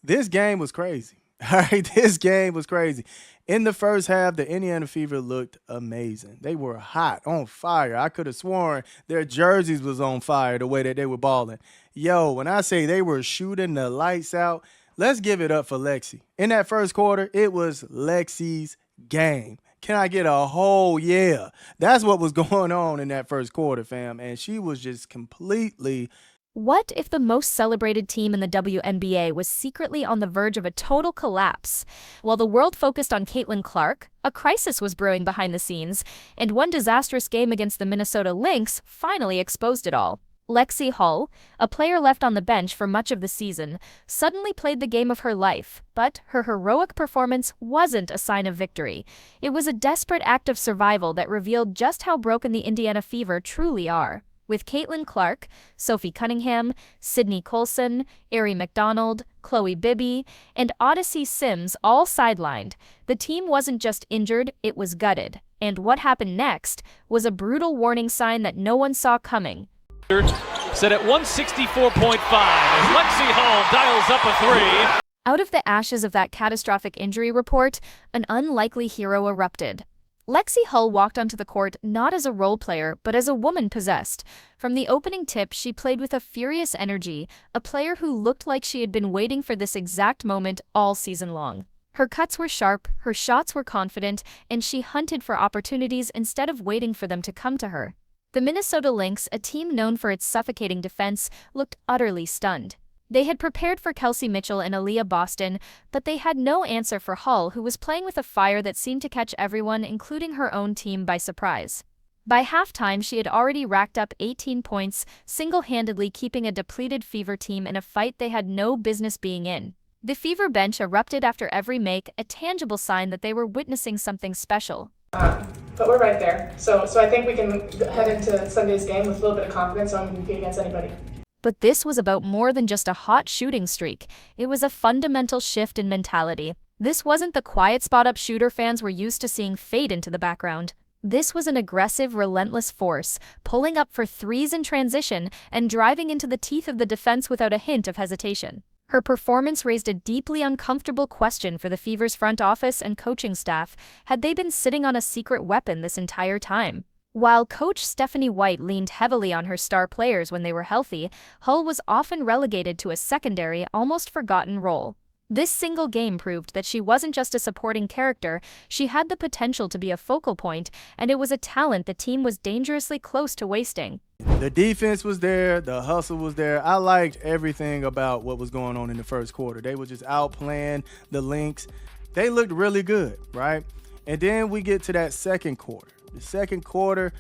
This game was crazy. All right, this game was crazy. In the first half, the Indiana Fever looked amazing. They were hot, on fire. I could have sworn their jerseys was on fire the way that they were balling. Yo, when I say they were shooting the lights out, let's give it up for Lexi. In that first quarter, it was Lexi's game. Can I get a whole yeah? That's what was going on in that first quarter, fam. And she was just completely. What if the most celebrated team in the WNBA was secretly on the verge of a total collapse? While the world focused on Caitlin Clark, a crisis was brewing behind the scenes, and one disastrous game against the Minnesota Lynx finally exposed it all. Lexi Hull, a player left on the bench for much of the season, suddenly played the game of her life, but her heroic performance wasn't a sign of victory. It was a desperate act of survival that revealed just how broken the Indiana Fever truly are. With Caitlin Clark, Sophie Cunningham, Sydney Colson, Ari McDonald, Chloe Bibby, and Odyssey Sims all sidelined, the team wasn't just injured, it was gutted. And what happened next was a brutal warning sign that no one saw coming. Set at 164.5 as Lexi Hull dials up a three. Out of the ashes of that catastrophic injury report, an unlikely hero erupted. Lexi Hull walked onto the court not as a role player, but as a woman possessed. From the opening tip, she played with a furious energy, a player who looked like she had been waiting for this exact moment all season long. Her cuts were sharp, her shots were confident, and she hunted for opportunities instead of waiting for them to come to her. The Minnesota Lynx, a team known for its suffocating defense, looked utterly stunned. They had prepared for Kelsey Mitchell and Aaliyah Boston, but they had no answer for Hull, who was playing with a fire that seemed to catch everyone, including her own team, by surprise. By halftime, she had already racked up 18 points, single-handedly keeping a depleted Fever team in a fight they had no business being in. The Fever bench erupted after every make, a tangible sign that they were witnessing something special. But we're right there. So I think we can head into Sunday's game with a little bit of confidence on compete against anybody. But this was about more than just a hot shooting streak. It was a fundamental shift in mentality. This wasn't the quiet spot-up shooter fans were used to seeing fade into the background. This was an aggressive, relentless force, pulling up for threes in transition and driving into the teeth of the defense without a hint of hesitation. Her performance raised a deeply uncomfortable question for the Fever's front office and coaching staff. Had they been sitting on a secret weapon this entire time? While coach Stephanie White leaned heavily on her star players when they were healthy, Hull was often relegated to a secondary, almost forgotten role. This single game proved that she wasn't just a supporting character, she had the potential to be a focal point, and it was a talent the team was dangerously close to wasting. The defense was there, the hustle was there. I liked everything about what was going on in the first quarter. They were just outplaying the Lynx. They looked really good, right? And then we get to that second quarter. The second quarter,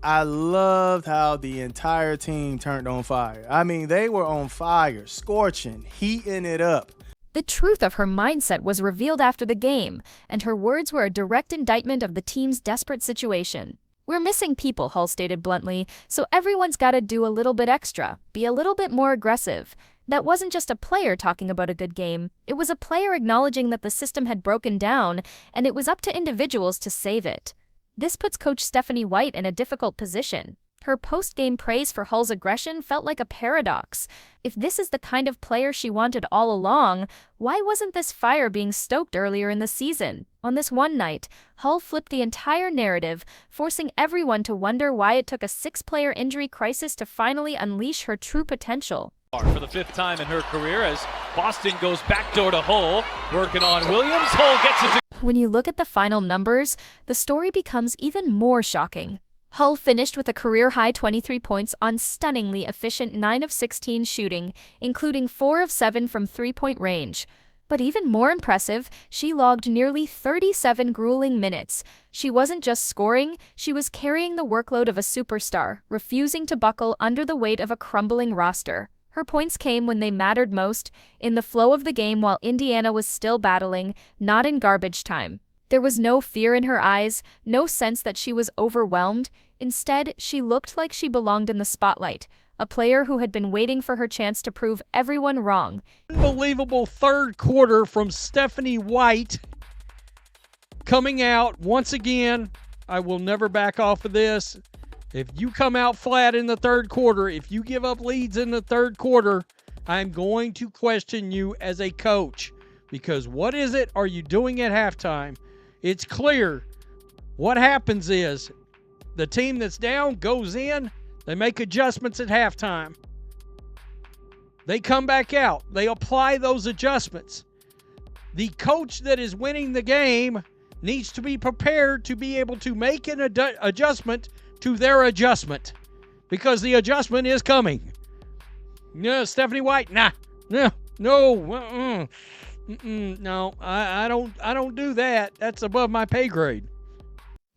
I loved how the entire team turned on fire. I mean, they were on fire, scorching, heating it up. The truth of her mindset was revealed after the game, and her words were a direct indictment of the team's desperate situation. "We're missing people," Hull stated bluntly, "so everyone's got to do a little bit extra, be a little bit more aggressive." That wasn't just a player talking about a good game. It was a player acknowledging that the system had broken down, and it was up to individuals to save it. This puts coach Stephanie White in a difficult position. Her post-game praise for Hull's aggression felt like a paradox. If this is the kind of player she wanted all along, why wasn't this fire being stoked earlier in the season? On this one night, Hull flipped the entire narrative, forcing everyone to wonder why it took a six-player injury crisis to finally unleash her true potential. For the fifth time in her career as Boston goes backdoor to Hull, working on Williams. Hull gets it to... When you look at the final numbers, the story becomes even more shocking. Hull finished with a career-high 23 points on stunningly efficient 9 of 16 shooting, including 4 of 7 from three-point range. But even more impressive, she logged nearly 37 grueling minutes. She wasn't just scoring, she was carrying the workload of a superstar, refusing to buckle under the weight of a crumbling roster. Her points came when they mattered most, in the flow of the game while Indiana was still battling, not in garbage time. There was no fear in her eyes, no sense that she was overwhelmed. Instead, she looked like she belonged in the spotlight, a player who had been waiting for her chance to prove everyone wrong. Unbelievable third quarter from Stephanie White. Coming out, once again, I will never back off of this. If you come out flat in the third quarter, if you give up leads in the third quarter, I'm going to question you as a coach, because what is it are you doing at halftime? It's clear what happens is the team that's down goes in, they make adjustments at halftime. They come back out, they apply those adjustments. The coach that is winning the game needs to be prepared to be able to make an adjustment to their adjustment, because the adjustment is coming. No, Stephanie White, no, I don't do that. That's above my pay grade.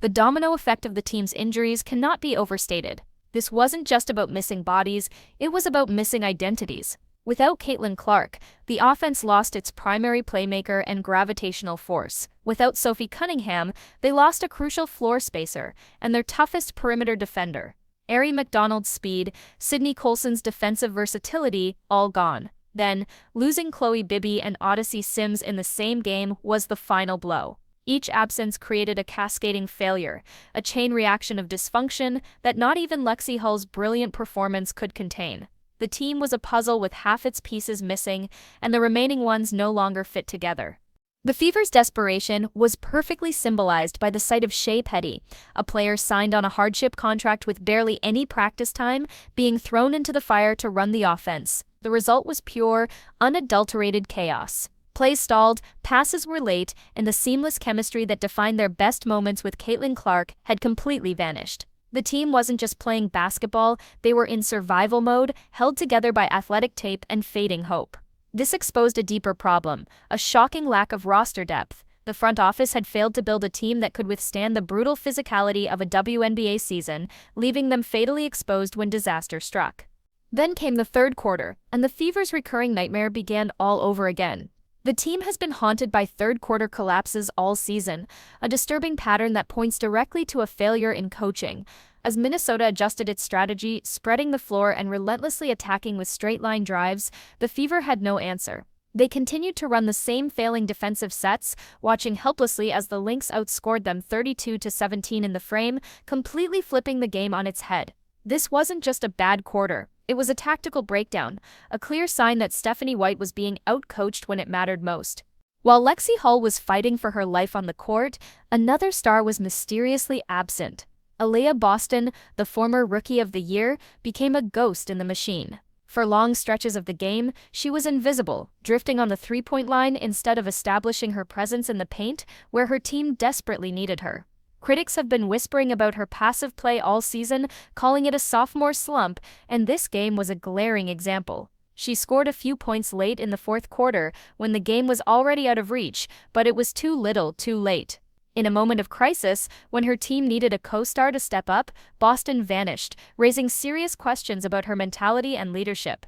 The domino effect of the team's injuries cannot be overstated. This wasn't just about missing bodies, it was about missing identities. Without Caitlin Clark, the offense lost its primary playmaker and gravitational force. Without Sophie Cunningham, they lost a crucial floor spacer and their toughest perimeter defender. Aari McDonald's speed, Sydney Colson's defensive versatility, all gone. Then, losing Chloe Bibby and Odyssey Sims in the same game was the final blow. Each absence created a cascading failure, a chain reaction of dysfunction that not even Lexi Hull's brilliant performance could contain. The team was a puzzle with half its pieces missing, and the remaining ones no longer fit together. The Fever's desperation was perfectly symbolized by the sight of Shea Petty, a player signed on a hardship contract with barely any practice time, being thrown into the fire to run the offense. The result was pure, unadulterated chaos. Plays stalled, passes were late, and the seamless chemistry that defined their best moments with Caitlin Clark had completely vanished. The team wasn't just playing basketball, they were in survival mode, held together by athletic tape and fading hope. This exposed a deeper problem, a shocking lack of roster depth. The front office had failed to build a team that could withstand the brutal physicality of a WNBA season, leaving them fatally exposed when disaster struck. Then came the third quarter, and the Fever's recurring nightmare began all over again. The team has been haunted by third-quarter collapses all season, a disturbing pattern that points directly to a failure in coaching. As Minnesota adjusted its strategy, spreading the floor and relentlessly attacking with straight-line drives, the Fever had no answer. They continued to run the same failing defensive sets, watching helplessly as the Lynx outscored them 32-17 in the frame, completely flipping the game on its head. This wasn't just a bad quarter. It was a tactical breakdown, a clear sign that Stephanie White was being outcoached when it mattered most. While Lexi Hull was fighting for her life on the court, another star was mysteriously absent. Aliyah Boston, the former Rookie of the Year, became a ghost in the machine. For long stretches of the game, she was invisible, drifting on the three-point line instead of establishing her presence in the paint, where her team desperately needed her. Critics have been whispering about her passive play all season, calling it a sophomore slump, and this game was a glaring example. She scored a few points late in the fourth quarter when the game was already out of reach, but it was too little, too late. In a moment of crisis, when her team needed a co-star to step up, Boston vanished, raising serious questions about her mentality and leadership.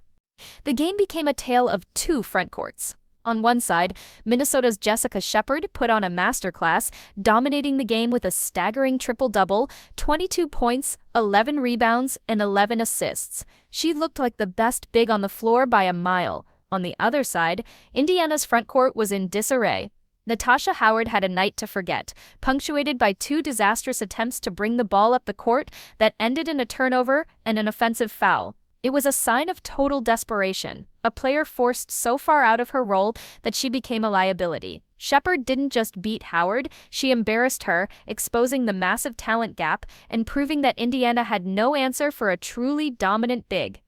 The game became a tale of two frontcourts. On one side, Minnesota's Jessica Shepard put on a masterclass, dominating the game with a staggering triple-double, 22 points, 11 rebounds, and 11 assists. She looked like the best big on the floor by a mile. On the other side, Indiana's frontcourt was in disarray. Natasha Howard had a night to forget, punctuated by two disastrous attempts to bring the ball up the court that ended in a turnover and an offensive foul. It was a sign of total desperation, a player forced so far out of her role that she became a liability. Shepard didn't just beat Howard, she embarrassed her, exposing the massive talent gap and proving that Indiana had no answer for a truly dominant big.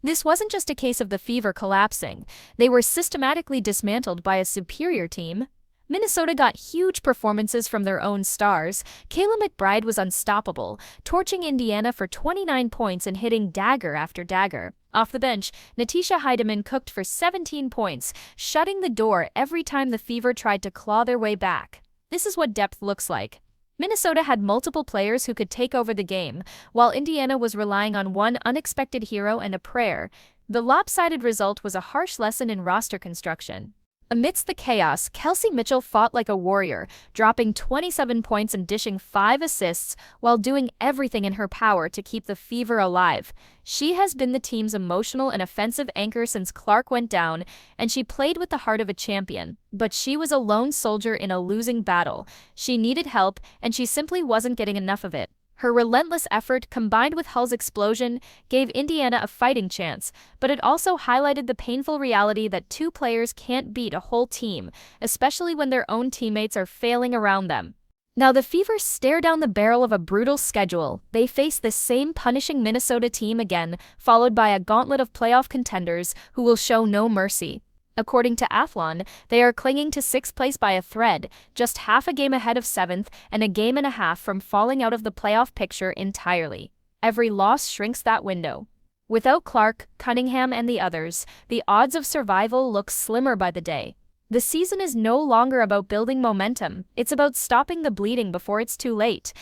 This wasn't just a case of the Fever collapsing. They were systematically dismantled by a superior team. Minnesota got huge performances from their own stars. Kayla McBride was unstoppable, torching Indiana for 29 points and hitting dagger after dagger. Off the bench, Natisha Heidemann cooked for 17 points, shutting the door every time the Fever tried to claw their way back. This is what depth looks like. Minnesota had multiple players who could take over the game, while Indiana was relying on one unexpected hero and a prayer. The lopsided result was a harsh lesson in roster construction. Amidst the chaos, Kelsey Mitchell fought like a warrior, dropping 27 points and dishing 5 assists while doing everything in her power to keep the Fever alive. She has been the team's emotional and offensive anchor since Clark went down, and she played with the heart of a champion. But she was a lone soldier in a losing battle. She needed help, and she simply wasn't getting enough of it. Her relentless effort, combined with Hull's explosion, gave Indiana a fighting chance, but it also highlighted the painful reality that two players can't beat a whole team, especially when their own teammates are failing around them. Now the Fever stare down the barrel of a brutal schedule. They face the same punishing Minnesota team again, followed by a gauntlet of playoff contenders who will show no mercy. According to Athlon, they are clinging to 6th place by a thread, just half a game ahead of 7th and a game and a half from falling out of the playoff picture entirely. Every loss shrinks that window. Without Clark, Cunningham, and the others, the odds of survival look slimmer by the day. The season is no longer about building momentum, it's about stopping the bleeding before it's too late.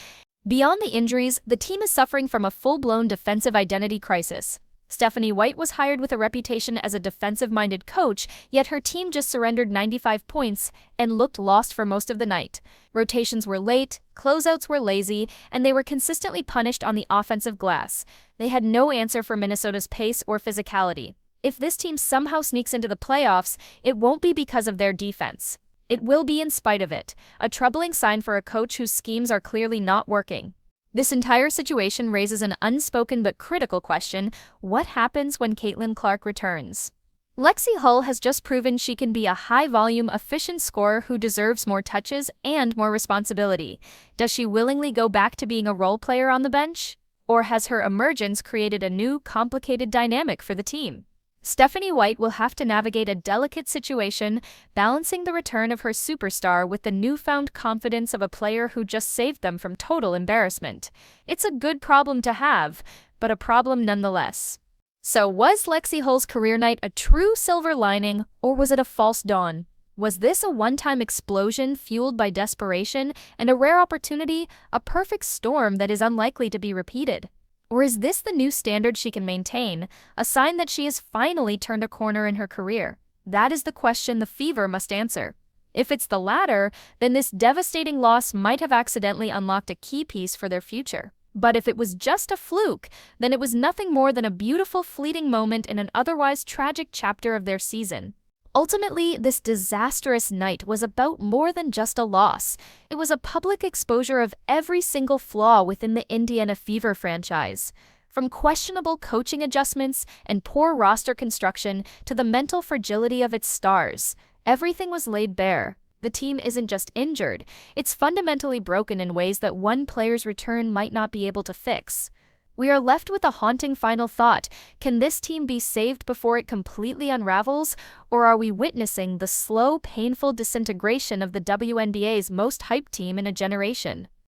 Beyond the injuries, the team is suffering from a full-blown defensive identity crisis. Stephanie White was hired with a reputation as a defensive-minded coach, yet her team just surrendered 95 points and looked lost for most of the night. Rotations were late, closeouts were lazy, and they were consistently punished on the offensive glass. They had no answer for Minnesota's pace or physicality. If this team somehow sneaks into the playoffs, it won't be because of their defense. It will be in spite of it, a troubling sign for a coach whose schemes are clearly not working. This entire situation raises an unspoken but critical question: what happens when Caitlin Clark returns? Lexi Hull has just proven she can be a high-volume, efficient scorer who deserves more touches and more responsibility. Does she willingly go back to being a role player on the bench? Or has her emergence created a new, complicated dynamic for the team? Stephanie White will have to navigate a delicate situation, balancing the return of her superstar with the newfound confidence of a player who just saved them from total embarrassment. It's a good problem to have, but a problem nonetheless. So was Lexi Hull's career night a true silver lining, or was it a false dawn? Was this a one-time explosion fueled by desperation and a rare opportunity, a perfect storm that is unlikely to be repeated? Or is this the new standard she can maintain, a sign that she has finally turned a corner in her career? That is the question the Fever must answer. If it's the latter, then this devastating loss might have accidentally unlocked a key piece for their future. But if it was just a fluke, then it was nothing more than a beautiful fleeting moment in an otherwise tragic chapter of their season. Ultimately, this disastrous night was about more than just a loss. It was a public exposure of every single flaw within the Indiana Fever franchise. From questionable coaching adjustments and poor roster construction to the mental fragility of its stars, everything was laid bare. The team isn't just injured, it's fundamentally broken in ways that one player's return might not be able to fix. We are left with a haunting final thought: can this team be saved before it completely unravels, or are we witnessing the slow, painful disintegration of the WNBA's most hyped team in a generation?